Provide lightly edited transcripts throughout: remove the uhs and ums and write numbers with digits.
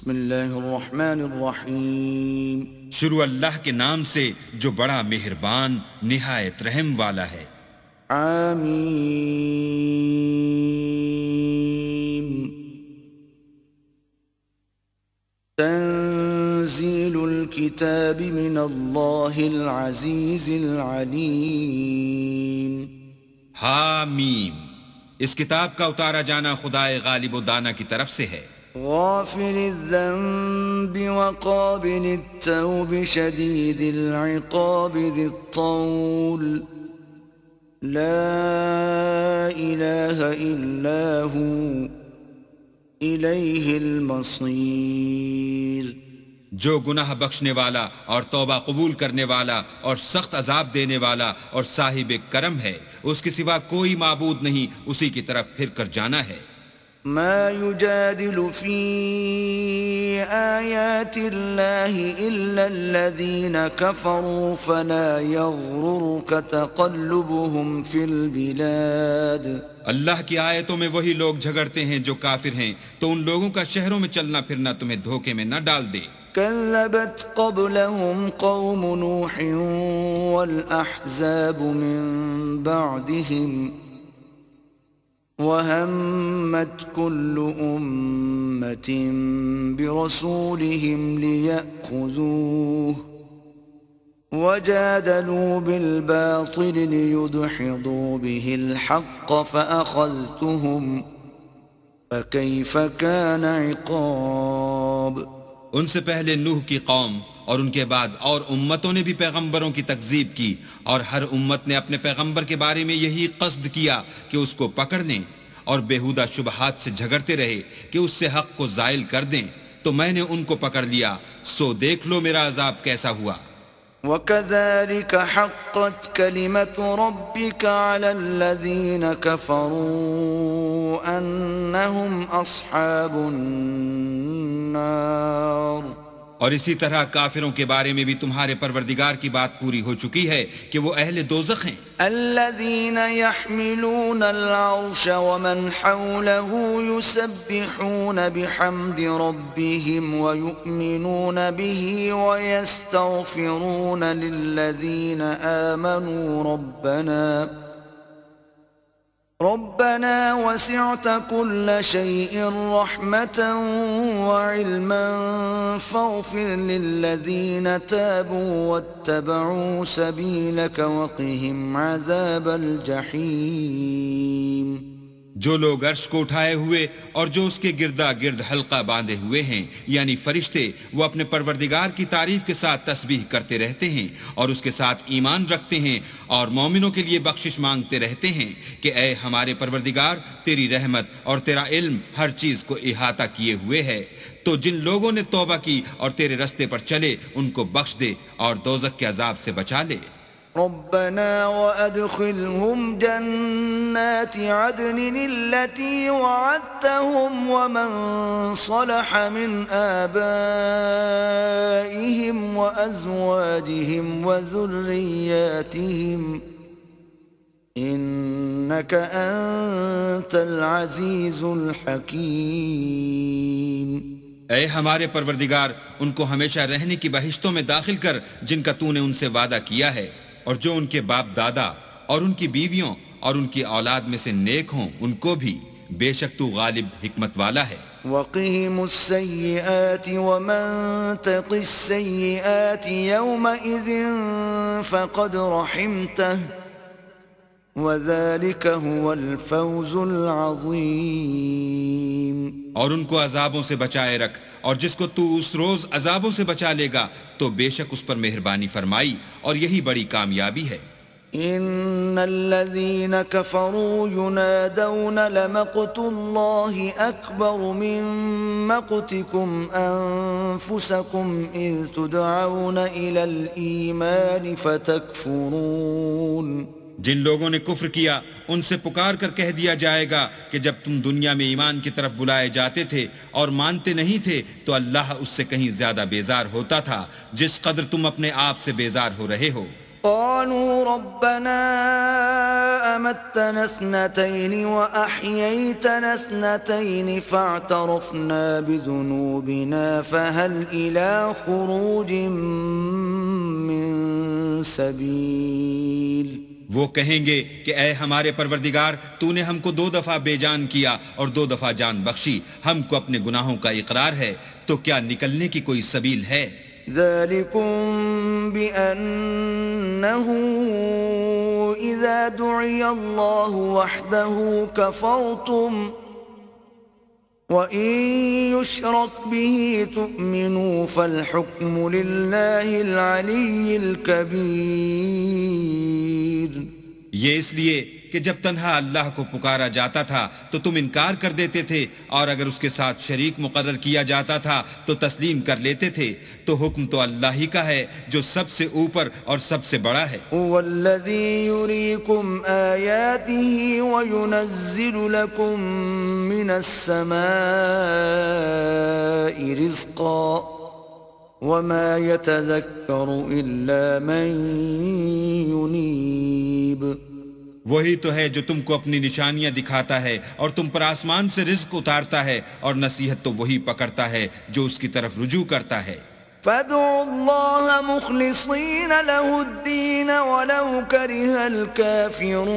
بسم اللہ الرحمن الرحیم شروع اللہ کے نام سے جو بڑا مہربان نہایت رحم والا ہے۔ آمین تنزیل الکتاب من اللہ العزیز العلیم۔ حامیم، اس کتاب کا اتارا جانا خدائے غالب و دانا کی طرف سے ہے۔ غافر الذنب وقابل التوب شدید العقاب ذی الطول لا الہ الا ہو الیہ المصیر۔ جو گناہ بخشنے والا اور توبہ قبول کرنے والا اور سخت عذاب دینے والا اور صاحب کرم ہے، اس کے سوا کوئی معبود نہیں، اسی کی طرف پھر کر جانا ہے۔ ما يجادل في آيات الله إلا الذين كفروا فلا يغررك تقلبهم في البلاد۔ اللہ کی آیتوں میں وہی لوگ جھگڑتے ہیں جو کافر ہیں، تو ان لوگوں کا شہروں میں چلنا پھرنا تمہیں دھوکے میں نہ ڈال دے۔ كذبت قبلهم قوم نوح والأحزاب من بعدهم وَهَمَّتْ كُلُّ أُمَّةٍ بِرَسُولِهِمْ لِيَأْخُذُوهُ وَجَادَلُوا بِالْبَاطِلِ لِيُدْحِضُوا بِهِ الْحَقَّ فَأَخَذْتُهُمْ فَكَيْفَ كَانَ عِقَابِ۔ ان سے پہلے نوح کی قوم اور ان کے بعد اور امتوں نے بھی پیغمبروں کی تکذیب کی، اور ہر امت نے اپنے پیغمبر کے بارے میں یہی قصد کیا کہ اس کو پکڑ لیں، اور بےہودہ شبہات سے جھگڑتے رہے کہ اس سے حق کو زائل کر دیں، تو میں نے ان کو پکڑ لیا، سو دیکھ لو میرا عذاب کیسا ہوا۔ وَكَذَلِكَ حَقَّتْ كَلِمَةُ رَبِّكَ عَلَى الَّذِينَ كَفَرُوا أَنَّهُمْ أَصْحَابُ النَّارِ۔ اور اسی طرح کافروں کے بارے میں بھی تمہارے پروردگار کی بات پوری ہو چکی ہے کہ وہ اہل دوزخ ہیں۔ الذين يحملون العرش ومن حوله يسبحون بحمد ربهم ويؤمنون به ويستغفرون للذين آمنوا ربنا وسعت كل شيء رحمة وعلما فاغفر للذين تابوا واتبعوا سبيلك وقهم عذاب الجحيم۔ جو لوگ عرش کو اٹھائے ہوئے اور جو اس کے گردا گرد حلقہ باندھے ہوئے ہیں، یعنی فرشتے، وہ اپنے پروردگار کی تعریف کے ساتھ تسبیح کرتے رہتے ہیں اور اس کے ساتھ ایمان رکھتے ہیں اور مومنوں کے لیے بخشش مانگتے رہتے ہیں کہ اے ہمارے پروردگار، تیری رحمت اور تیرا علم ہر چیز کو احاطہ کیے ہوئے ہے، تو جن لوگوں نے توبہ کی اور تیرے رستے پر چلے ان کو بخش دے اور دوزخ کے عذاب سے بچا لے۔ ربنا وأدخلهم جنات عدن التي وعدتهم ومن صلح من آبائهم وأزواجهم وذرياتهم إنك أنت العزيز الحكيم۔ اے ہمارے پروردگار، ان کو ہمیشہ رہنے کی بہشتوں میں داخل کر جن کا تو نے ان سے وعدہ کیا ہے، اور جو ان کے باپ دادا اور ان کی بیویوں اور ان کی اولاد میں سے نیک ہوں ان کو بھی، بے شک تو غالب حکمت والا ہے۔ وقهم السيئات ومن تق السيئات يومئذ فقد رحمته وذلك هو الفوز العظيم۔ اور ان کو عذابوں سے بچائے رکھ، اور جس کو تو اس روز عذابوں سے بچا لے گا تو بے شک اس پر مہربانی فرمائی، اور یہی بڑی کامیابی ہے۔ ان الذين كفروا ينادون لمقت الله اكبر من مقتكم انفسكم اذ تدعون الى الايمان فتكفرون۔ جن لوگوں نے کفر کیا ان سے پکار کر کہہ دیا جائے گا کہ جب تم دنیا میں ایمان کی طرف بلائے جاتے تھے اور مانتے نہیں تھے تو اللہ اس سے کہیں زیادہ بیزار ہوتا تھا جس قدر تم اپنے آپ سے بیزار ہو رہے ہو۔ قالوا ربنا أمتنا اثنتين وأحييتنا اثنتين فاعترفنا بذنوبنا فهل إلى خروج من سبيل وہ کہیں گے کہ اے ہمارے پروردگار تو نے ہم کو 2 دفعہ بے جان کیا اور 2 دفعہ جان بخشی، ہم کو اپنے گناہوں کا اقرار ہے، تو کیا نکلنے کی کوئی سبیل ہے؟ ذلكم بأنه إذا دعي الله وحده كفرتم وإن يشرك به تؤمنوا فالحكم لله العلي الكبير. یہ اس لیے کہ جب تنہا اللہ کو پکارا جاتا تھا تو تم انکار کر دیتے تھے، اور اگر اس کے ساتھ شریک مقرر کیا جاتا تھا تو تسلیم کر لیتے تھے، تو حکم تو اللہ ہی کا ہے جو سب سے اوپر اور سب سے بڑا ہے. والذي يريكم آياته وينزل لكم من السماء رزقا وما يتذكر إلا من ينيب. وہی تو ہے جو تم کو اپنی نشانیاں دکھاتا ہے اور تم پر آسمان سے رزق اتارتا ہے، اور نصیحت تو وہی پکڑتا ہے جو اس کی طرف رجوع کرتا ہے. فادعوا الله مخلصين له الدين ولو كره الكافرون.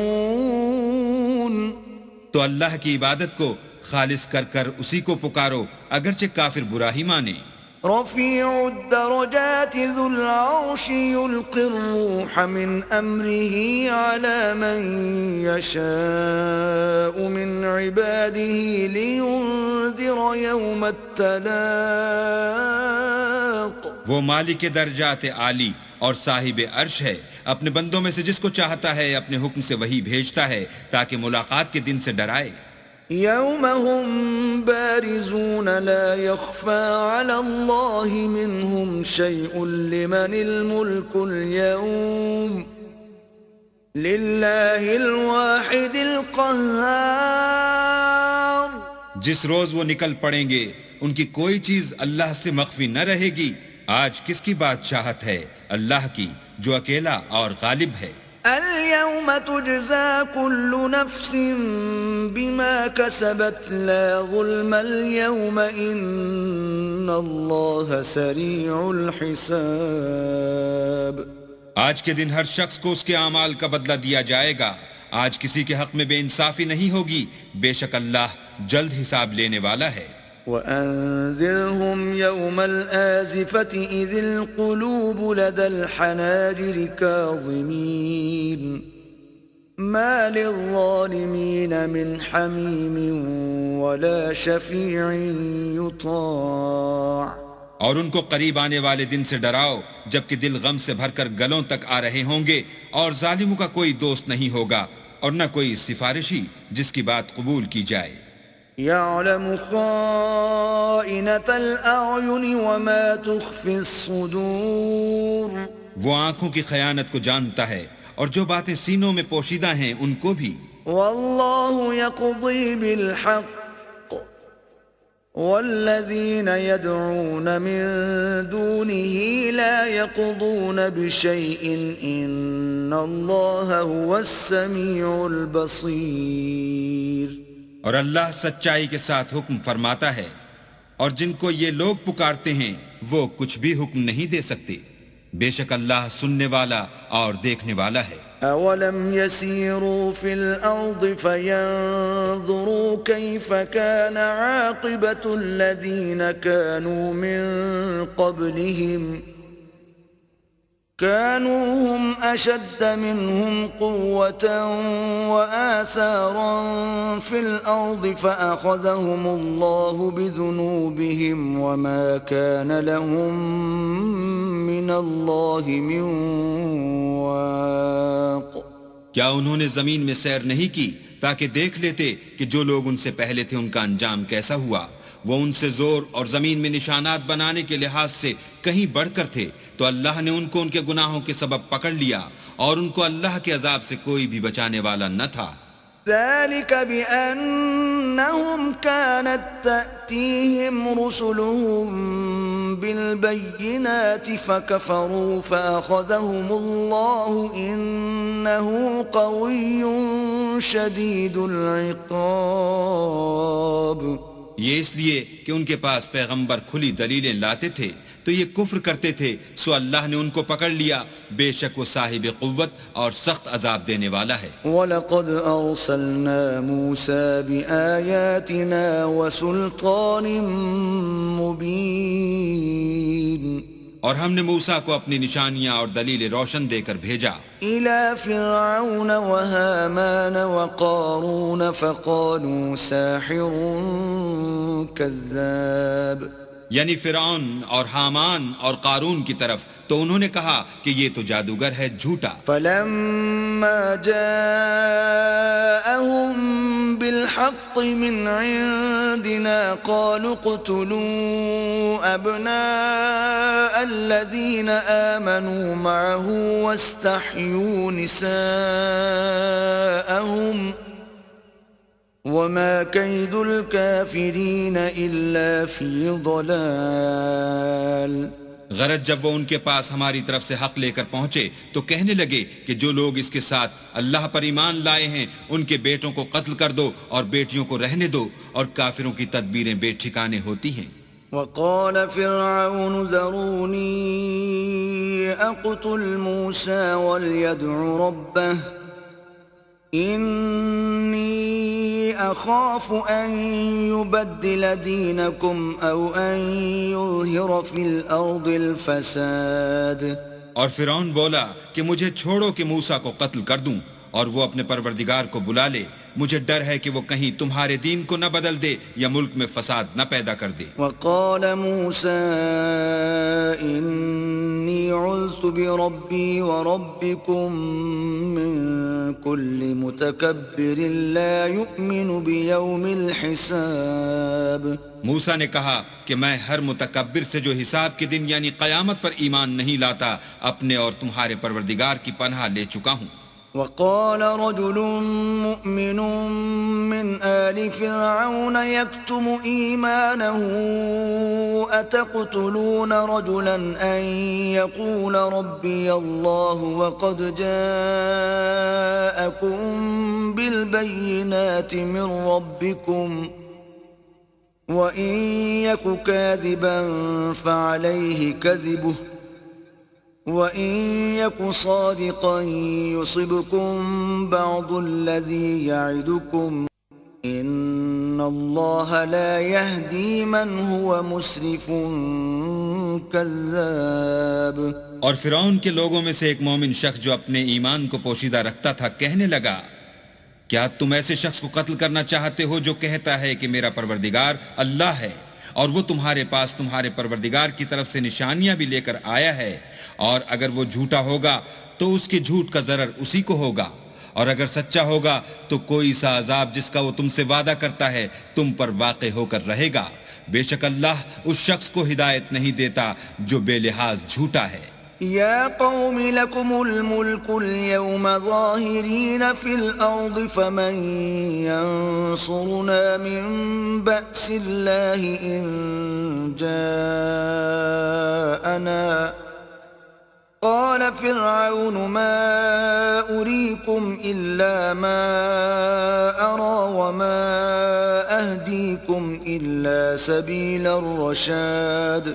تو اللہ کی عبادت کو خالص کر کر اسی کو پکارو اگرچہ کافر برا ہی مانے. رفيع الدرجات ذو العرش يلقي الروح من أمره على من يشاء من عباده لينذر يوم التلاق. وہ مالک درجات عالی اور صاحب عرش ہے، اپنے بندوں میں سے جس کو چاہتا ہے اپنے حکم سے وہی بھیجتا ہے تاکہ ملاقات کے دن سے ڈرائے. يوم هم بارزون لا يخفى على الله منهم شيء لمن الملك اليوم لله الواحد القهار. جس روز وہ نکل پڑیں گے ان کی کوئی چیز اللہ سے مخفی نہ رہے گی. آج کس کی بادشاہت ہے؟ اللہ کی جو اکیلا اور غالب ہے. اليوم تجزى كل نفس بما كسبت لا ظلم اليوم إن الله سريع الحساب. آج کے دن ہر شخص کو اس کے اعمال کا بدلہ دیا جائے گا. آج کسی کے حق میں بے انصافی نہیں ہوگی، بے شک اللہ جلد حساب لینے والا ہے. وأنذرهم يوم الآزفة إذ القلوب لدى الحناجر كاظمين ما للظالمين من حميم ولا شفيع يطاع. اور ان کو قریب آنے والے دن سے ڈراؤ جبکہ دل غم سے بھر کر گلوں تک آ رہے ہوں گے، اور ظالموں کا کوئی دوست نہیں ہوگا اور نہ کوئی سفارشی جس کی بات قبول کی جائے. يعلم خائنة الأعين وما تخفي الصدور. وہ آنکھوں کی خیانت کو جانتا ہے اور جو باتیں سینوں میں پوشیدہ ہیں ان کو بھی. والله يقضي بالحق والذين يدعون من دونه لا يقضون بشيء إن الله هو السميع البصير. اور اللہ سچائی کے ساتھ حکم فرماتا ہے، اور جن کو یہ لوگ پکارتے ہیں وہ کچھ بھی حکم نہیں دے سکتے، بے شک اللہ سننے والا اور دیکھنے والا ہے. أولم يسيروا في الأرض فينظروا كيف كان عاقبة الذين كانوا من قبلهم كانوا هم أشد منهم قوة وآثارا في الأرض فأخذهم الله بذنوبهم وما كان لهم من الله من واق. کیا انہوں نے زمین میں سیر نہیں کی تاکہ دیکھ لیتے کہ جو لوگ ان سے پہلے تھے ان کا انجام کیسا ہوا؟ وہ ان سے زور اور زمین میں نشانات بنانے کے لحاظ سے کہیں بڑھ کر تھے، تو اللہ نے ان کو ان کے گناہوں کے سبب پکڑ لیا، اور ان کو اللہ کے عذاب سے کوئی بھی بچانے والا نہ تھا. ذلك بأنهم كانت تأتيهم رسلهم بالبينات فكفروا فأخذهم الله إنه قوي شديد العقاب. یہ اس لیے کہ ان کے پاس پیغمبر کھلی دلیلیں لاتے تھے تو یہ کفر کرتے تھے، سو اللہ نے ان کو پکڑ لیا، بے شک وہ صاحب قوت اور سخت عذاب دینے والا ہے. وَلَقَدْ أَرْسَلْنَا مُوسَى بِآيَاتِنَا وَسُلْطَانٍ مُبِينٍ اور ہم نے موسیٰ کو اپنی نشانیاں اور دلیل روشن دے کر بھیجا إِلَى فِرْعَوْنَ وَهَامَانَ وَقَارُونَ فَقَالُوا سَاحِرٌ كَذَّابٌ. یعنی فرعون اور حامان اور قارون کی طرف، تو انہوں نے کہا کہ یہ تو جادوگر ہے، جھوٹا. فَلَمَّا جَاءَهُم بِالْحَقِّ مِنْ عِندِنَا قَالُوا اقْتُلُوا أَبْنَاءَ الَّذِينَ آمَنُوا مَعَهُ وَاسْتَحْيُوا نِسَاءَهُمْ وَمَا كَيْدُ الْكَافِرِينَ إِلَّا فِي ضَلَالٍ. غرض جب وہ ان کے پاس ہماری طرف سے حق لے کر پہنچے تو کہنے لگے کہ جو لوگ اس کے ساتھ اللہ پر ایمان لائے ہیں ان کے بیٹوں کو قتل کر دو اور بیٹیوں کو رہنے دو، اور کافروں کی تدبیریں بے ٹھکانے ہوتی ہیں. وقال فرعون ذروني أقتل موسى وليدع ربه إني أخاف أن يبدل دينكم أو أن يظهر في الأرض الفساد. اور فرعون بولا کہ مجھے چھوڑو کہ موسیٰ کو قتل کر دوں اور وہ اپنے پروردگار کو بلا لے، مجھے ڈر ہے کہ وہ کہیں تمہارے دین کو نہ بدل دے یا ملک میں فساد نہ پیدا کر دے. وقال موسى إني عذت بربي وربكم من كل متكبر لا يؤمن بيوم الحساب. موسیٰ نے کہا کہ میں ہر متکبر سے جو حساب کے دن یعنی قیامت پر ایمان نہیں لاتا اپنے اور تمہارے پروردگار کی پناہ لے چکا ہوں. وقال رجل مؤمن من آل فرعون يكتم إيمانه أتقتلون رجلا أن يقول ربي الله وقد جاءكم بالبينات من ربكم وإن يك كاذبا فعليه كذبه وَإِن يَكُ صَادِقًا يُصِبْكُم بَعْضُ الَّذِي يَعِدُكُمْ إِنَّ اللَّهَ لَا يَهْدِي مَنْ هُوَ مُسْرِفٌ كَذَّابٌ. اور فرعون کے لوگوں میں سے ایک مومن شخص جو اپنے ایمان کو پوشیدہ رکھتا تھا کہنے لگا، کیا تم ایسے شخص کو قتل کرنا چاہتے ہو جو کہتا ہے کہ میرا پروردگار اللہ ہے اور وہ تمہارے پاس تمہارے پروردگار کی طرف سے نشانیاں بھی لے کر آیا ہے، اور اگر وہ جھوٹا ہوگا تو اس کے جھوٹ کا ضرر اسی کو ہوگا، اور اگر سچا ہوگا تو کوئی سا عذاب جس کا وہ تم سے وعدہ کرتا ہے تم پر واقع ہو کر رہے گا. بے شک اللہ اس شخص کو ہدایت نہیں دیتا جو بے لحاظ جھوٹا ہے. يا قوم لكم الملك اليوم ظاهرين في الأرض فمن ينصرنا من بأس الله إن جاءنا. قال فرعون ما أريكم إلا ما أرى وما أهديكم إلا سبيل الرشاد.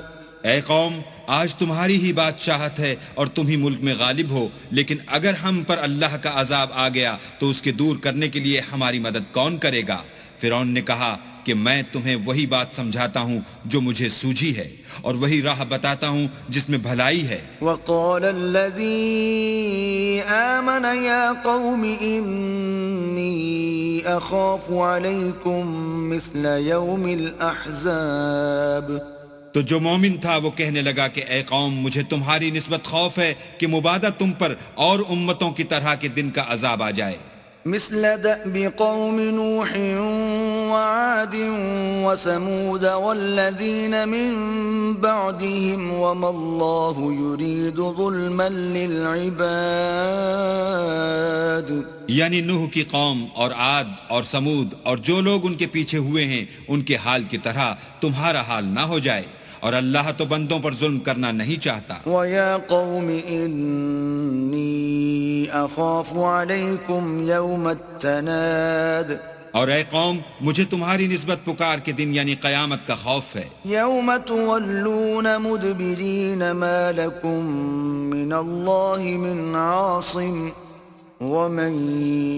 اے قوم، آج تمہاری ہی بادشاہت ہے اور تم ہی ملک میں غالب ہو، لیکن اگر ہم پر اللہ کا عذاب آ گیا تو اس کے دور کرنے کے لیے ہماری مدد کون کرے گا؟ فرعون نے کہا کہ میں تمہیں وہی بات سمجھاتا ہوں جو مجھے سوجھی ہے اور وہی راہ بتاتا ہوں جس میں بھلائی ہے. وقال الذي آمن يا قوم إني أخاف عليكم مثل يوم الأحزاب. تو جو مومن تھا وہ کہنے لگا کہ اے قوم، مجھے تمہاری نسبت خوف ہے کہ مبادہ تم پر اور امتوں کی طرح کے دن کا عذاب آ جائے. مثل دأب قوم نوح وعاد وثمود والذين من بعدهم وما الله يريد ظلما للعباد. یعنی نوح کی قوم اور عاد اور سمود اور جو لوگ ان کے پیچھے ہوئے ہیں ان کے حال کی طرح تمہارا حال نہ ہو جائے، اور اللہ تو بندوں پر ظلم کرنا نہیں چاہتا. وَيَا قَوْمِ إِنِّي أَخَافُ عَلَيْكُمْ يَوْمَ التَّنَادِ. اور اے قوم، مجھے تمہاری نسبت پکار کے دن یعنی قیامت کا خوف ہے. يَوْمَ تُوَلُّونَ مُدْبِرِينَ مَا لَكُمْ مِنَ اللَّهِ مِنْ عَاصِمٍ وَمَنْ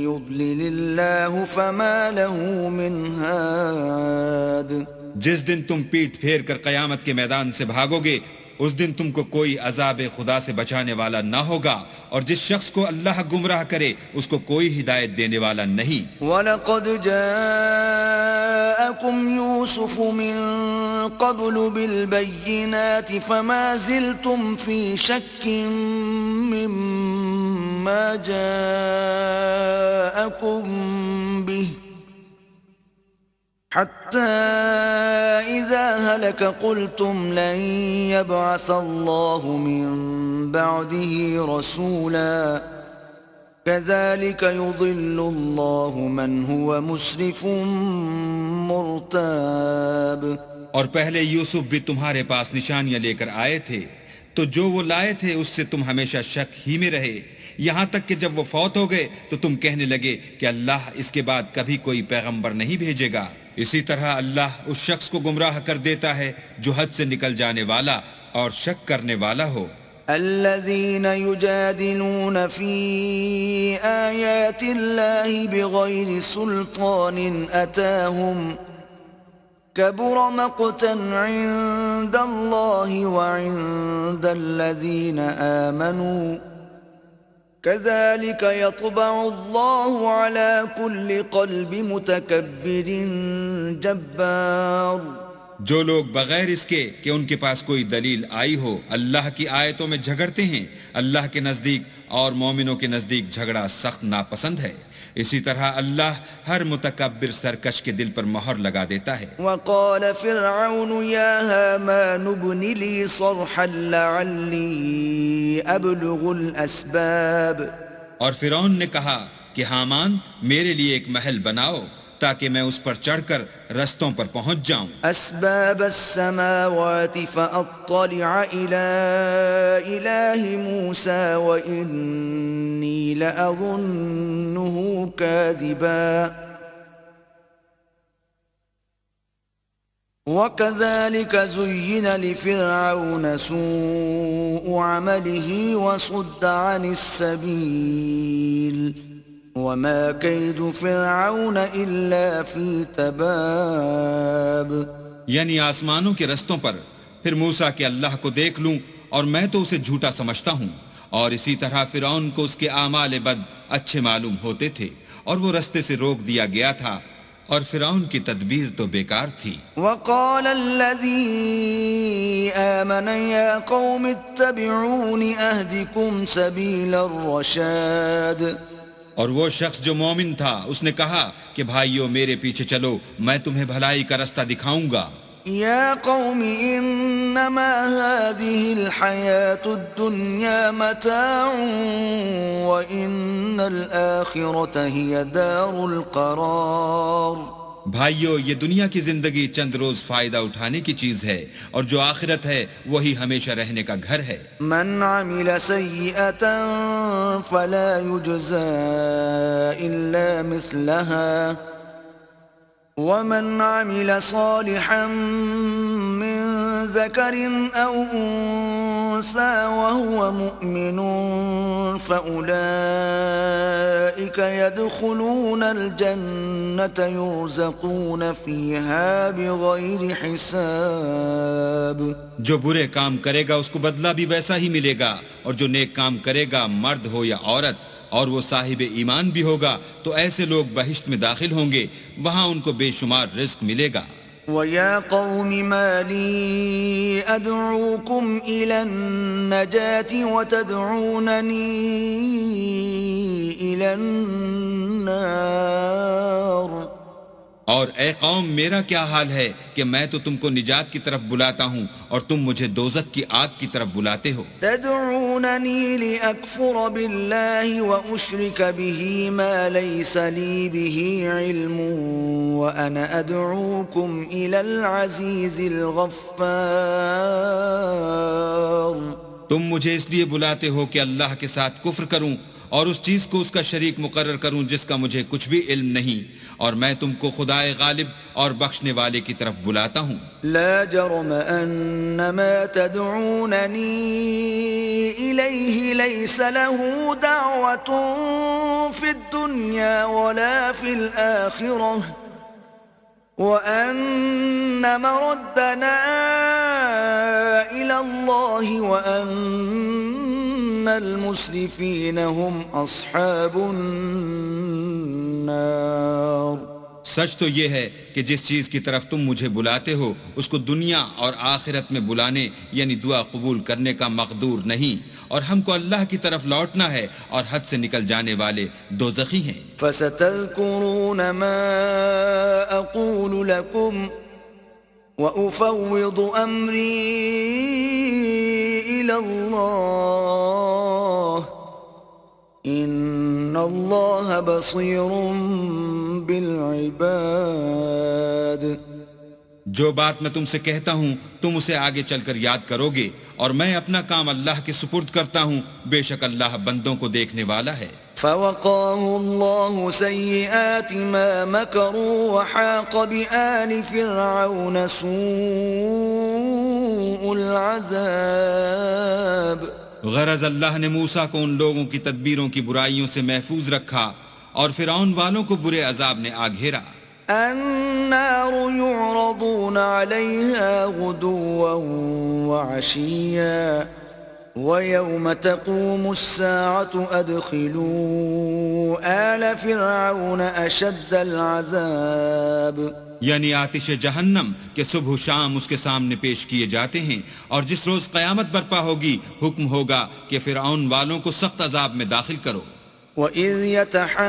يُضْلِلِ اللَّهُ فَمَا لَهُ مِنْ هَادٍ. جس دن تم پیٹ پھیر کر قیامت کے میدان سے بھاگو گے، اس دن تم کو کوئی عذاب خدا سے بچانے والا نہ ہوگا، اور جس شخص کو اللہ گمراہ کرے اس کو کوئی ہدایت دینے والا نہیں. وَلَقَدْ جَاءَكُمْ يُوسُفُ مِنْ قَبْلُ بِالْبَيِّنَاتِ فَمَا زِلْتُمْ فِي شَكٍّ مِّمَّا جَاءَكُمْ بِهِ حتى إذا هلك قلتم لن يبعث الله من بعده رسولا كذلك يضل الله من هو مسرف مرتاب. اور پہلے یوسف بھی تمہارے پاس نشانیاں لے کر آئے تھے، تو جو وہ لائے تھے اس سے تم ہمیشہ شک ہی میں رہے، یہاں تک کہ جب وہ فوت ہو گئے تو تم کہنے لگے کہ اللہ اس کے بعد کبھی کوئی پیغمبر نہیں بھیجے گا. اسی طرح اللہ اس شخص کو گمراہ کر دیتا ہے جو حد سے نکل جانے والا اور شک کرنے والا ہو. الذين يجادلون في آيات الله بغير سلطان أتاهم كبر مقتا عند الله وعند الذين آمنوا كذلك يطبع الله على كل قلب متكبر جبار. جو لوگ بغیر اس کے کہ ان کے پاس کوئی دلیل آئی ہو اللہ کی آیتوں میں جھگڑتے ہیں، اللہ کے نزدیک اور مومنوں کے نزدیک جھگڑا سخت ناپسند ہے. اسی طرح اللہ ہر متکبر سرکش کے دل پر مہر لگا دیتا ہے. وقال فرعون يا هامان ابن لي صرحا لعلي أبلغ الأسباب. اور فرعون نے کہا کہ حامان میرے لیے ایک محل بناؤ تاکہ میں اس پر چڑھ کر رستوں پر پہنچ جاؤں. أسباب السماوات فأطلع إلى إله موسى وإني لأظنه كاذبا. وكذلك زين لفرعون سوء عمله وصد عن السبيل وما كيد فرعون إلا في تباب. یعنی آسمانوں کے رستوں پر پھر موسیٰ کہ اللہ کو دیکھ لوں اور میں تو اسے جھوٹا سمجھتا ہوں، اور اسی طرح فرعون کو اس کے اعمال بد اچھے معلوم ہوتے تھے اور وہ رستے سے روک دیا گیا تھا، اور فرعون کی تدبیر تو بیکار تھی. وقال الذي آمن يا قوم اتبعون أهدكم سبيل الرشاد. اور وہ شخص جو مومن تھا اس نے کہا کہ بھائیو میرے پیچھے چلو، میں تمہیں بھلائی کا رستہ دکھاؤں گا. يا قوم إنما هذه الحياة الدنيا متاع وإن الآخرة هي دار القرار. بھائیو یہ دنیا کی زندگی چند روز فائدہ اٹھانے کی چیز ہے، اور جو آخرت ہے وہی ہمیشہ رہنے کا گھر ہے. من عمل سيئة فلا يجزى إلا مثلها ومن عمل صالحا من ذكر أو أنثى وهو مؤمن فأولئك يدخلون الجنة يرزقون فيها بغير حساب. جو برے کام کرے گا اس کو بدلہ بھی ویسا ہی ملے گا، اور جو نیک کام کرے گا مرد ہو یا عورت اور وہ صاحب ایمان بھی ہوگا تو ایسے لوگ بہشت میں داخل ہوں گے، وہاں ان کو بے شمار رزق ملے گا. وَيَا قَوْمِ مَا لِي أَدْعُوكُمْ إِلَى النَّجَاةِ وَتَدْعُونَنِي إِلَى النَّارِ اور اے قوم میرا کیا حال ہے کہ میں تو تم کو نجات کی طرف بلاتا ہوں اور تم مجھے دوزخ کی آگ کی طرف بلاتے ہو. تدعونني لأكفر بالله وأشرك به ما ليس لي به علم وأنا أدعوكم إلى العزيز الغفار. تم مجھے اس لیے بلاتے ہو کہ اللہ کے ساتھ کفر کروں اور اس چیز کو اس کا شریک مقرر کروں جس کا مجھے کچھ بھی علم نہیں، اور میں تم کو خدائے غالب اور بخشنے والے کی طرف بلاتا ہوں. لا جرم ان ما تدعونني اليه ليس له دعوة في الدنيا ولا في الآخرة وان مردنا الى الله وان المسرفين هم اصحاب النار. سچ تو یہ ہے کہ جس چیز کی طرف تم مجھے بلاتے ہو اس کو دنیا اور آخرت میں بلانے یعنی دعا قبول کرنے کا مقدور نہیں، اور ہم کو اللہ کی طرف لوٹنا ہے اور حد سے نکل جانے والے دوزخی ہیں. فستذكرون ما اقول لكم وافوض امري الى الله ان اللہ بصیر بالعباد. جو بات میں تم سے کہتا ہوں تم اسے آگے چل کر یاد کرو گے، اور میں اپنا کام اللہ کے سپرد کرتا ہوں، بے شک اللہ بندوں کو دیکھنے والا ہے. فوقاه الله سيئات ما مكروا وحاق بآل فرعون سوء العذاب. غرض اللہ نے موسیٰ کو ان لوگوں کی تدبیروں کی برائیوں سے محفوظ رکھا اور فرعون والوں کو برے عذاب نے آ گھیرا. النار يعرضون عليها غدوا وعشيا ويوم تقوم الساعة أدخلوا آل فرعون أشد العذاب. یعنی آتش جہنم کہ صبح و شام اس کے سامنے پیش کیے جاتے ہیں، اور جس روز قیامت برپا ہوگی حکم ہوگا کہ فرعون والوں کو سخت عذاب میں داخل کرو. وَإِذْ يَتَحَاجُّونَ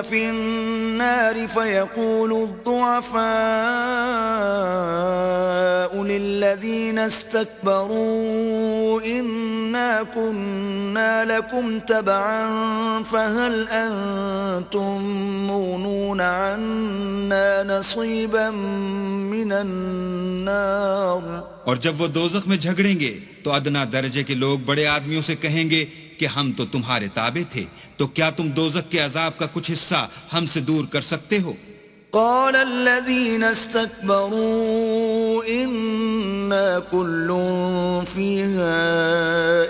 فِي النَّارِ فَيَقُولُ الضُّعَفَاءُ لِلَّذِينَ اسْتَكْبَرُوا إِنَّا كُنَّا لَكُمْ تَبَعًا فَهَلْ أَنْتُمْ مُغْنُونَ عَنَّا نَصِيبًا مِنَ النَّارِ. اور جب وہ دوزخ میں جھگڑیں گے تو ادنا درجے کے لوگ بڑے آدمیوں سے کہیں گے کہ ہم تو تمہارے تابع تھے، تو کیا تم دوزخ کے عذاب کا کچھ حصہ ہم سے دور کر سکتے ہو؟ قال الذين استكبروا إنا كل فيها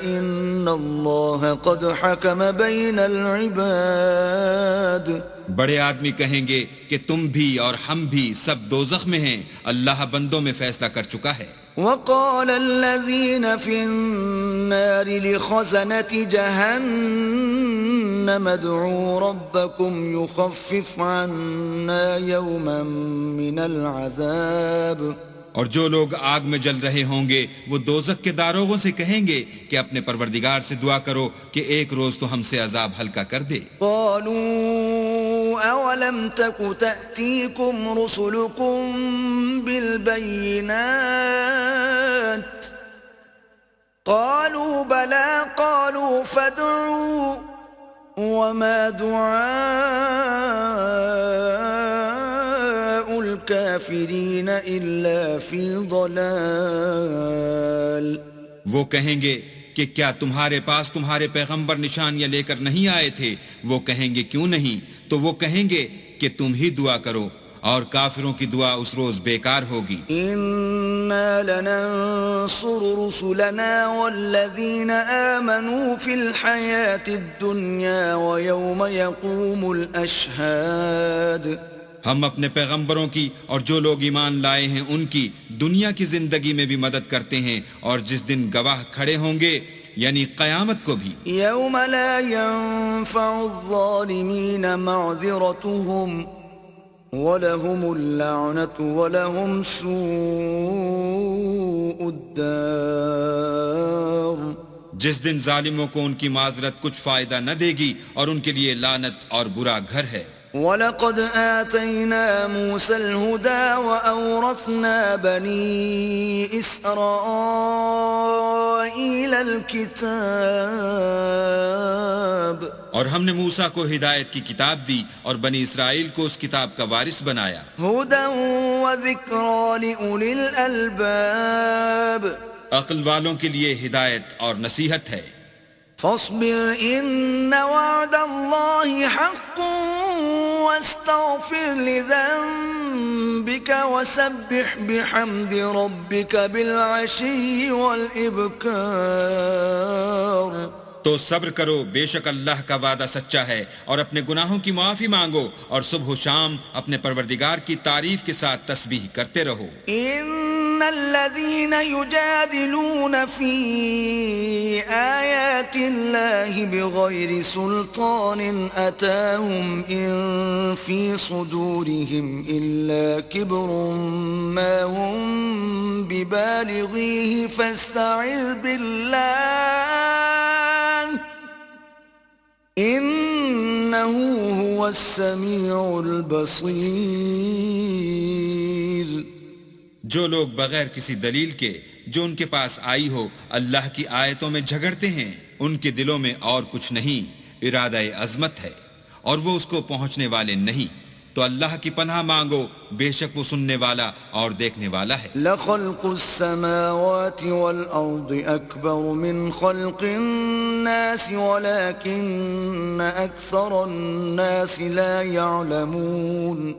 إن الله قد حكم بين العباد. بڑے آدمی کہیں گے کہ تم بھی اور ہم بھی سب دوزخ میں ہیں، اللہ بندوں میں فیصلہ کر چکا ہے. وقال الذين في النار لخزنة جهنم ادعوا ربكم يخفف عنا يوما من العذاب. اور جو لوگ آگ میں جل رہے ہوں گے وہ دوزخ کے داروغوں سے کہیں گے کہ اپنے پروردگار سے دعا کرو کہ ایک روز تو ہم سے عذاب ہلکا کر دے. قالوا اولم تك تأتيكم رسلكم بالبينات قالوا بلى قالوا فادعوا وما دعاء الكافرين إلا في ضلال. وہ کہیں گے کہ کیا تمہارے پاس تمہارے پیغمبر نشانیاں لے کر نہیں آئے تھے؟ وہ کہیں گے کیوں نہیں؟ تو وہ کہیں گے کہ تم ہی دعا کرو، اور کافروں کی دعا اس روز بیکار ہوگی. انا لننصر رسلنا والذین آمنوا فی الحیاة الدنیا ویوم یقوم الاشہاد. ہم اپنے پیغمبروں کی اور جو لوگ ایمان لائے ہیں ان کی دنیا کی زندگی میں بھی مدد کرتے ہیں، اور جس دن گواہ کھڑے ہوں گے یعنی قیامت کو بھی. یوم لا ينفع الظالمین معذرتهم وَلَهُمُ اللَّعْنَةُ وَلَهُمْ سُوءُ الدَّارِ جس دن ظالموں کو ان کی معذرت کچھ فائدہ نہ دے گی اور ان کے لیے لعنت اور برا گھر ہے۔ وَلَقَدْ آتَيْنَا مُوسَى الْهُدَى وَأَوْرَثْنَا بَنِي إِسْرَائِيلَ الْكِتَابَ اور ہم نے موسیٰ کو ہدایت کی کتاب دی اور بنی اسرائیل کو اس کتاب کا وارث بنایا۔ هُدًى وَذِكْرَى لِأُولِي الْأَلْبَابِ عقل والوں کے لیے ہدایت اور نصیحت ہے۔ فاصبر إن وعد الله حق واستغفر لذنبك وسبح بحمد ربك بالعشي والإبكار تو صبر کرو، بے شک اللہ کا وعدہ سچا ہے، اور اپنے گناہوں کی معافی مانگو اور صبح و شام اپنے پروردگار کی تعریف کے ساتھ تسبیح کرتے رہو۔ إن الذين يجادلون في آيات الله بغير سلطان أتاهم إن في صدورهم إلا كبر ما هم ببالغيه فاستعذ بالله إنه هو السميع البصير۔ جو لوگ بغیر کسی دلیل کے جو ان کے پاس آئی ہو اللہ کی آیتوں میں جھگڑتے ہیں، ان کے دلوں میں اور کچھ نہیں، ارادہ عظمت ہے اور وہ اس کو پہنچنے والے نہیں، تو اللہ کی پناہ مانگو، بے شک وہ سننے والا اور دیکھنے والا ہے۔ لخلق السماوات والأرض أكبر من خلق الناس ولكن أكثر الناس لا يعلمون۔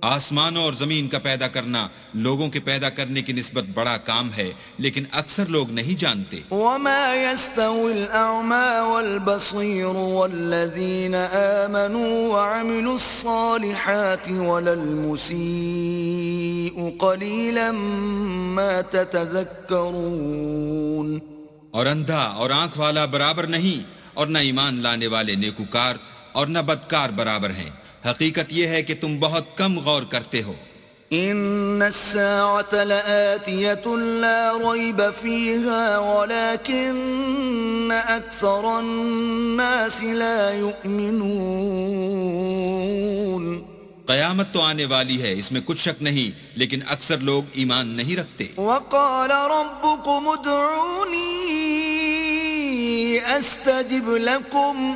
آسمانوں اور زمین کا پیدا کرنا لوگوں کے پیدا کرنے کی نسبت بڑا کام ہے، لیکن اکثر لوگ نہیں جانتے۔ وما يستوي الأعمى والبصير والذين آمنوا وعملوا الصالحات ولا المسيء قليلا ما تتذكرون۔ اور اندھا اور آنکھ والا برابر نہیں، اور نہ ایمان لانے والے نیکوکار اور نہ بدکار برابر ہیں۔ حقیقت یہ ہے کہ تم بہت کم غور کرتے ہو۔ إن الساعة لآتية لا ريب فيها ولكن أكثر الناس لا يؤمنون۔ قیامت تو آنے والی ہے، اس میں کچھ شک نہیں، لیکن اکثر لوگ ایمان نہیں رکھتے۔ وقال ربكم ادعوني أستجب لكم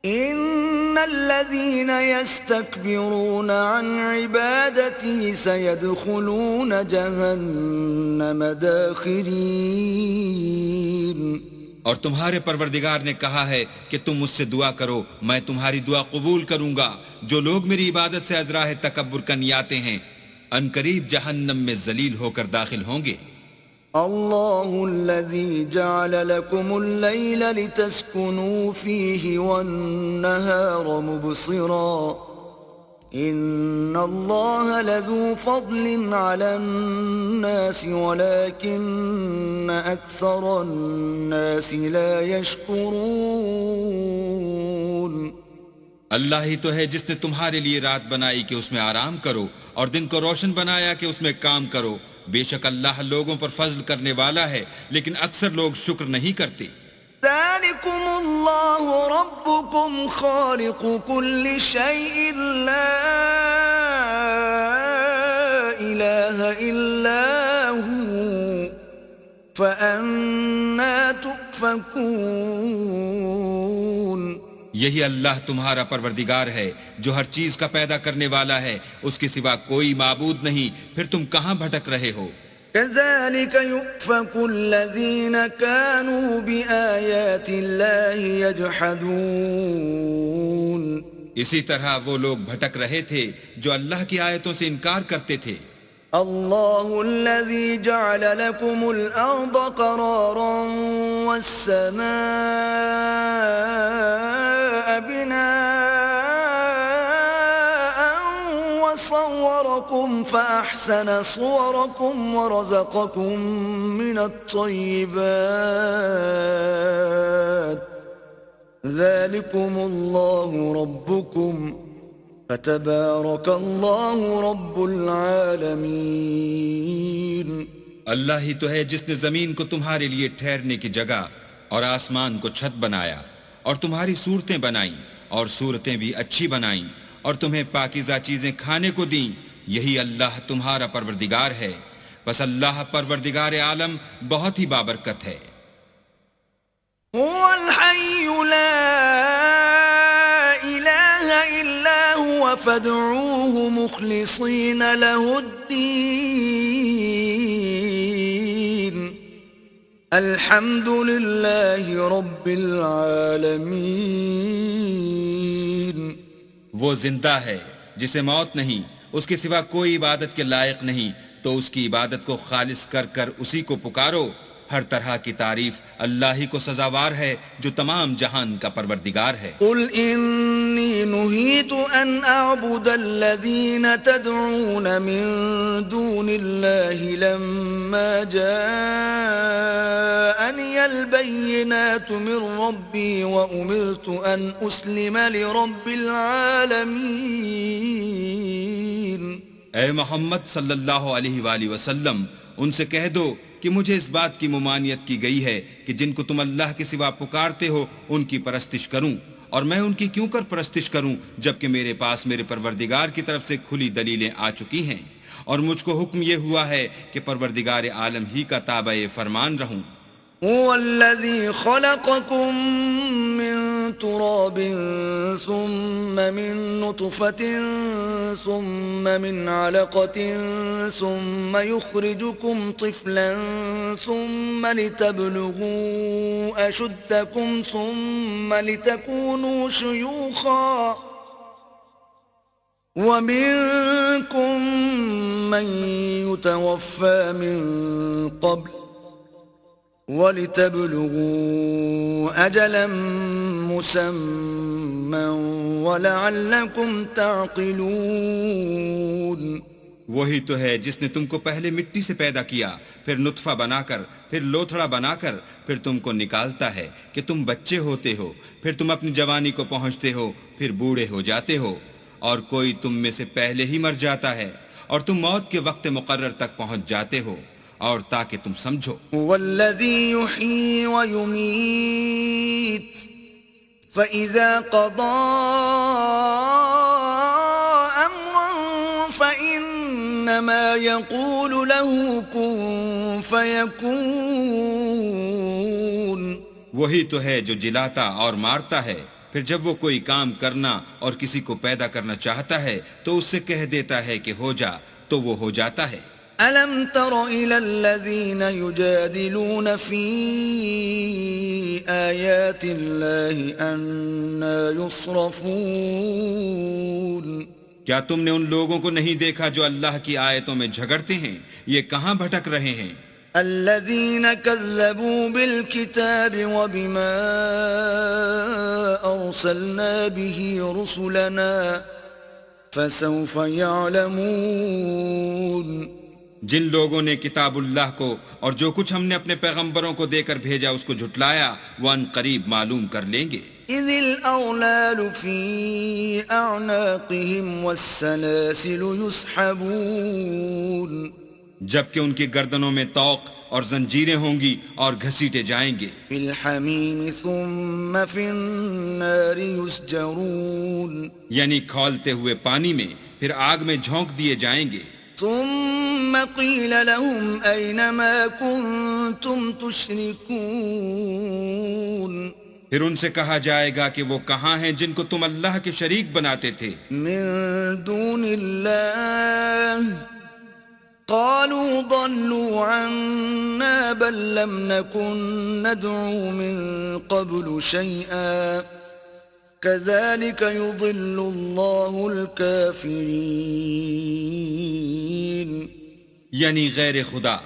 إن الذين يستكبرون عن عبادتي سيدخلون جهنم داخرين۔ اور تمہارے پروردگار نے کہا ہے کہ تم مجھ سے دعا کرو، میں تمہاری دعا قبول کروں گا۔ جو لوگ میری عبادت سے ازراہ تکبر کنیاتے ہیں، ان قریب جہنم میں ذلیل ہو کر داخل ہوں گے۔ الله الذي جعل لكم الليل لتسكنوا فيه والنهار مبصرا إن الله لذو فضل على الناس ولكن أكثر الناس لا يشكرون۔ اللہ ہی تو ہے جس نے تمہارے لیے رات بنائی کہ اس میں آرام کرو، اور دن کو روشن بنایا کہ اس میں کام کرو۔ بے شک اللہ لوگوں پر فضل کرنے والا ہے، لیکن اکثر لوگ شکر نہیں کرتے۔ ذلكم الله ربكم خالق كل شيء لا إله إلا هو فأنا تؤفكون۔ یہی اللہ تمہارا پروردگار ہے جو ہر چیز کا پیدا کرنے والا ہے، اس کے سوا کوئی معبود نہیں، پھر تم کہاں بھٹک رہے ہو؟ كذلك يؤفك الذين كانوا بآيات الله يجحدون۔ اسی طرح وہ لوگ بھٹک رہے تھے جو اللہ کی آیتوں سے انکار کرتے تھے۔ الله الذي جعل لكم الأرض قرارا والسماء بناء وصوركم فأحسن صوركم ورزقكم من الطيبات ذلكم الله ربكم فتبارك الله رب العالمين. اللہ ہی تو ہے جس نے زمین کو تمہارے لیے ٹھہرنے کی جگہ اور آسمان کو چھت بنایا اور تمہاری صورتیں بنائیں اور صورتیں بھی اچھی بنائیں اور تمہیں پاکیزہ چیزیں کھانے کو دیں. یہی اللہ تمہارا پروردگار ہے. بس اللہ پروردگار عالم بہت ہی بابرکت ہے. هو الحي لا إله إلا هو فادعوه مخلصين له الدين الحمد لله رب العالمين. وہ زندہ ہے جسے موت نہیں، اس کے سوا کوئی عبادت کے لائق نہیں، تو اس کی عبادت کو خالص کر کر اسی کو پکارو. ہر طرح کی تعریف اللہ ہی کو سزاوار ہے جو تمام جہان کا پروردگار ہے. قل إني نهيت أن أعبد الذين تدعون من دون الله لما جاءني البينات من ربي وأمرت أن أسلم لرب العالمين. اے محمد صلی اللہ علیہ وآلہ وسلم، ان سے کہہ دو کہ مجھے اس بات کی ممانعت کی گئی ہے کہ جن کو تم اللہ کے سوا پکارتے ہو ان کی پرستش کروں، اور میں ان کی کیوں کر پرستش کروں جبکہ میرے پاس میرے پروردگار کی طرف سے کھلی دلیلیں آ چکی ہیں، اور مجھ کو حکم یہ ہوا ہے کہ پروردگار عالم ہی کا تابع فرمان رہوں. هو الذي خلقكم من تراب ثم من نطفة ثم من علقة ثم يخرجكم طفلا ثم لتبلغوا أشدكم ثم لتكونوا شيوخا ومنكم من يتوفى من قبل وَلِتَبْلُغُوا أَجَلًا مُّسَمًّى وَلَعَلَّكُمْ تَعْقِلُونَ. وہی تو ہے جس نے تم کو پہلے مٹی سے پیدا کیا، پھر نطفہ بنا کر، پھر لوتھڑا بنا کر، پھر تم کو نکالتا ہے کہ تم بچے ہوتے ہو، پھر تم اپنی جوانی کو پہنچتے ہو، پھر بوڑھے ہو جاتے ہو، اور کوئی تم میں سے پہلے ہی مر جاتا ہے، اور تم موت کے وقت مقرر تک پہنچ جاتے ہو، اور تاکہ تم سمجھو. والذی یحیی ویمیت فإذا قضى أمرا فإنما يقول له كن فيكون. وہی تو ہے جو جلاتا اور مارتا ہے، پھر جب وہ کوئی کام کرنا اور کسی کو پیدا کرنا چاہتا ہے تو اس سے کہہ دیتا ہے کہ ہو جا، تو وہ ہو جاتا ہے. أَلَمْ تَرَ إِلَى الَّذِينَ يُجَادِلُونَ فِي آيَاتِ اللَّهِ أَنَّى يُصْرَفُونَ. کیا تم نے ان لوگوں کو نہیں دیکھا جو اللہ کی آیتوں میں جھگڑتے ہیں؟ یہ کہاں بھٹک رہے ہیں؟ الَّذِينَ كَذَّبُوا بِالْكِتَابِ وَبِمَا أَرْسَلْنَا بِهِ رُسُلَنَا فَسَوْفَ يَعْلَمُونَ. جن لوگوں نے کتاب اللہ کو اور جو کچھ ہم نے اپنے پیغمبروں کو دے کر بھیجا اس کو جھٹلایا، وہ ان قریب معلوم کر لیں گے. إِذِ الْأَغْلَالُ فِي أَعْنَاقِهِمْ وَالسَّلَاسِلُ يُسْحَبُونَ. جبکہ ان کی گردنوں میں طوق اور زنجیریں ہوں گی اور گھسیٹے جائیں گے. فِي الْحَمِيمِ ثُمَّ فِي النَّارِ يُسْجَرُونَ. یعنی کھولتے ہوئے پانی میں، پھر آگ میں جھونک دیے جائیں گے. ثم قيل لهم أين ما كنتم تشركون. پھر ان سے کہا جائے گا کہ وہ کہاں ہیں جن کو تم اللہ کے شریک بناتے تھے من دون الله قالوا ضلوا عنا بل لم نكن ندعو من قبل شيئا كذلك يضل الله الكافرين. یعنی غیر خدا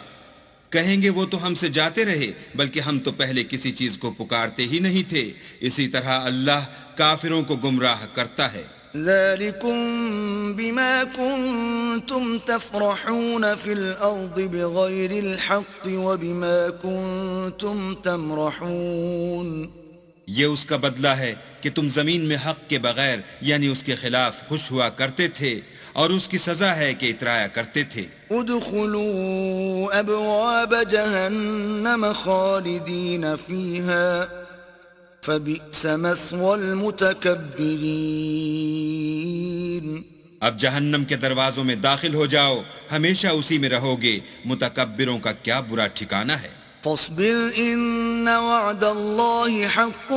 کہیں گے وہ تو ہم سے جاتے رہے بلکہ ہم تو پہلے کسی چیز کو پکارتے ہی نہیں تھے. اسی طرح اللہ کافروں کو گمراہ کرتا ہے. ذلكم بما كنتم تفرحون في الأرض بغير الحق وبما كنتم تمرحون. یہ اس کا بدلہ ہے کہ تم زمین میں حق کے بغیر یعنی اس کے خلاف خوش ہوا کرتے تھے، اور اس کی سزا ہے کہ اترایا کرتے تھے۔ ادخلوا ابواب جہنم خالدین فیہا فبئس مثوى المتکبرین۔ اب جہنم کے دروازوں میں داخل ہو جاؤ، ہمیشہ اسی میں رہو گے، متکبروں کا کیا برا ٹھکانہ ہے۔ فاصبر ان وعد اللہ حق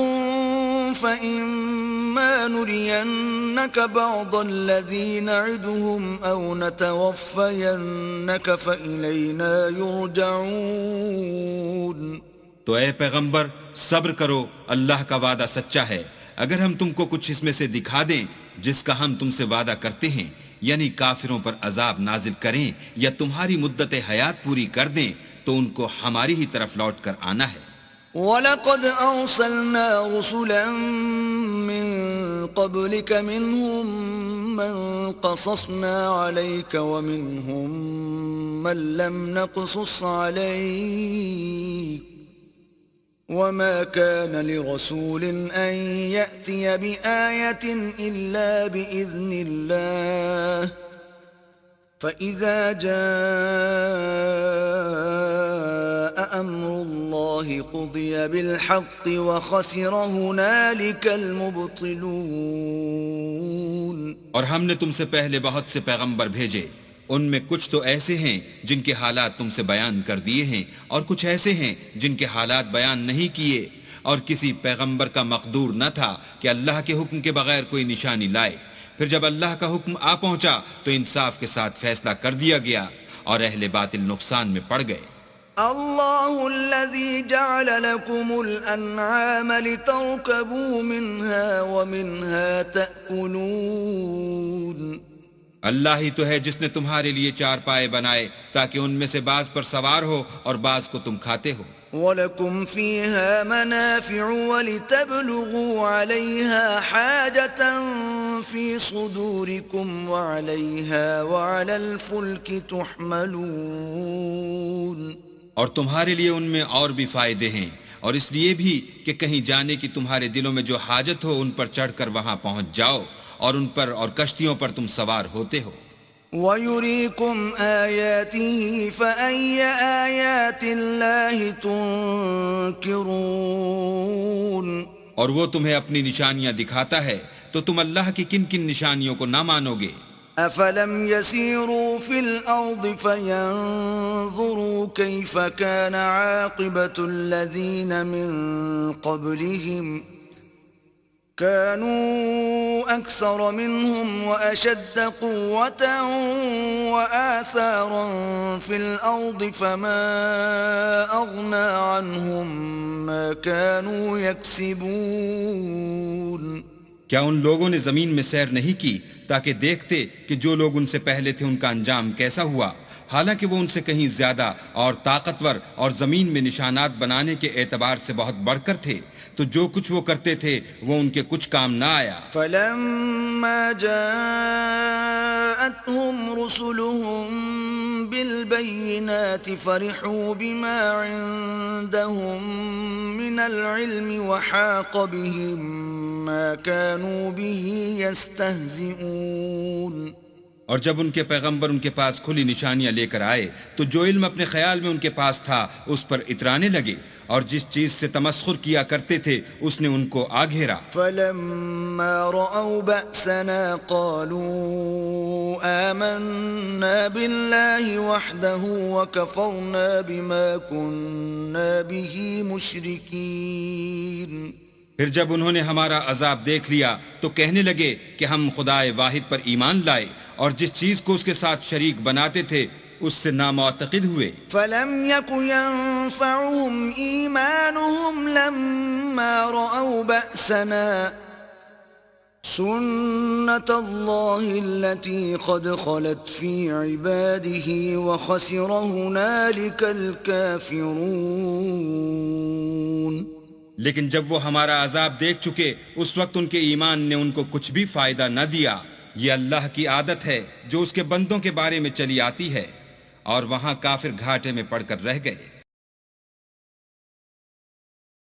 فإما نرينك بعض الذي نعدهم أو نتوفينك فإلينا يرجعون۔ تو اے پیغمبر صبر کرو، اللہ کا وعدہ سچا ہے، اگر ہم تم کو کچھ اس میں سے دکھا دیں جس کا ہم تم سے وعدہ کرتے ہیں، یعنی کافروں پر عذاب نازل کریں یا تمہاری مدت حیات پوری کر دیں، تو ان کو ہماری ہی طرف لوٹ کر آنا ہے۔ وَلَقَدْ أَرْسَلْنَا رُسُلًا مِّن قَبْلِكَ مِنْهُمْ مَنْ قَصَصْنَا عَلَيْكَ وَمِنْهُمْ مَنْ لَمْ نَقْصُصْ عَلَيْكَ وَمَا كَانَ لِرَسُولٍ أَنْ يَأْتِيَ بِآيَةٍ إِلَّا بِإِذْنِ اللَّهِ فَإِذَا جَاءَ أَمْرُ اللَّهِ قُضِيَ بِالْحَقِّ وَخَسِرَ هُنَالِكَ الْمُبْطِلُونَ۔ اور ہم نے تم سے پہلے بہت سے پیغمبر بھیجے، ان میں کچھ تو ایسے ہیں جن کے حالات تم سے بیان کر دیے ہیں، اور کچھ ایسے ہیں جن کے حالات بیان نہیں کیے، اور کسی پیغمبر کا مقدور نہ تھا کہ اللہ کے حکم کے بغیر کوئی نشانی لائے۔ پھر جب اللہ کا حکم آ پہنچا تو انصاف کے ساتھ فیصلہ کر دیا گیا، اور اہل باطل نقصان میں پڑ گئے۔ اللہ الذي جعل لكم الانعام لتركبوا منها ومنها تأكلون۔ اللہ ہی تو ہے جس نے تمہارے لیے چار پائے بنائے تاکہ ان میں سے بعض پر سوار ہو اور بعض کو تم کھاتے ہو۔ وَلَكُمْ فِيهَا مَنَافِعُ وَلِتَبْلُغُوا عَلَيْهَا حَاجَةً فِي صُدُورِكُمْ وَعَلَيْهَا وَعَلَى الْفُلْكِ تُحْمَلُونَ۔ اور تمہارے لیے ان میں اور بھی فائدے ہیں، اور اس لیے بھی کہ کہیں جانے کی تمہارے دلوں میں جو حاجت ہو ان پر چڑھ کر وہاں پہنچ جاؤ، اور ان پر اور کشتیوں پر تم سوار ہوتے ہو۔ وَيُرِيكُمْ آيَاتِهِ فَأَيَّ آيَاتِ اللَّهِ تُنْكِرُونَ۔ اور وہ تمہیں اپنی نشانیاں دکھاتا ہے تو تم اللہ کی کن کن نشانیوں کو نہ مانو گے؟ أَفَلَمْ يَسِيرُوا فِي الْأَرْضِ فَيَنْظُرُوا كَيْفَ كَانَ عَاقِبَةُ الَّذِينَ مِنْ قَبْلِهِمْ كانوا أكثر منهم وأشد قوة وآثارا في الأرض فما أغنى عنهم ما كانوا يكسبون۔ کیا ان لوگوں نے زمین میں سیر نہیں کی تاکہ دیکھتے کہ جو لوگ ان سے پہلے تھے ان کا انجام کیسا ہوا، حالانکہ وہ ان سے کہیں زیادہ اور طاقتور اور زمین میں نشانات بنانے کے اعتبار سے بہت بڑھ کر تھے، تو جو کچھ وہ کرتے تھے وہ ان کے کچھ کام نہ آیا۔ فَلَمَّا جَاءَتْهُمْ رُسُلُهُم بِالْبَيِّنَاتِ فَرِحُوا بِمَا عِندَهُم مِّنَ الْعِلْمِ وَحَاقَ بِهِم مَّا كَانُوا بِهِ يَسْتَهْزِئُونَ۔ اور جب ان کے پیغمبر ان کے پاس کھلی نشانیاں لے کر آئے تو جو علم اپنے خیال میں ان کے پاس تھا اس پر اترانے لگے، اور جس چیز سے تمسخر کیا کرتے تھے اس نے ان کو آ گھیرا۔ فَلَمَّا رَأَوْا بَأْسَنَا قَالُوا آمَنَّا بِاللَّهِ وَحْدَهُ وَكَفَرْنَا بِمَا كُنَّا بِهِ مُشْرِكِينَ۔ پھر جب انہوں نے ہمارا عذاب دیکھ لیا تو کہنے لگے کہ ہم خدائے واحد پر ایمان لائے اور جس چیز کو اس کے ساتھ شریک بناتے تھے اس سے نامعتقد ہوئے۔ فَلَمْ يَكُ يَنفَعُهُمْ إِيمَانُهُمْ لَمَّا رَأَوْا بَأْسَنَا سُنَّةَ اللَّهِ الَّتِي قَدْ خَلَتْ فِي عِبَادِهِ وَخَسِرَ هُنَالِكَ الْكَافِرُونَ۔ لیکن جب وہ ہمارا عذاب دیکھ چکے اس وقت ان کے ایمان نے ان کو کچھ بھی فائدہ نہ دیا۔ یہ اللہ کی عادت ہے جو اس کے بندوں کے بارے میں چلی آتی ہے، اور وہاں کافر گھاٹے میں پڑ کر رہ گئے۔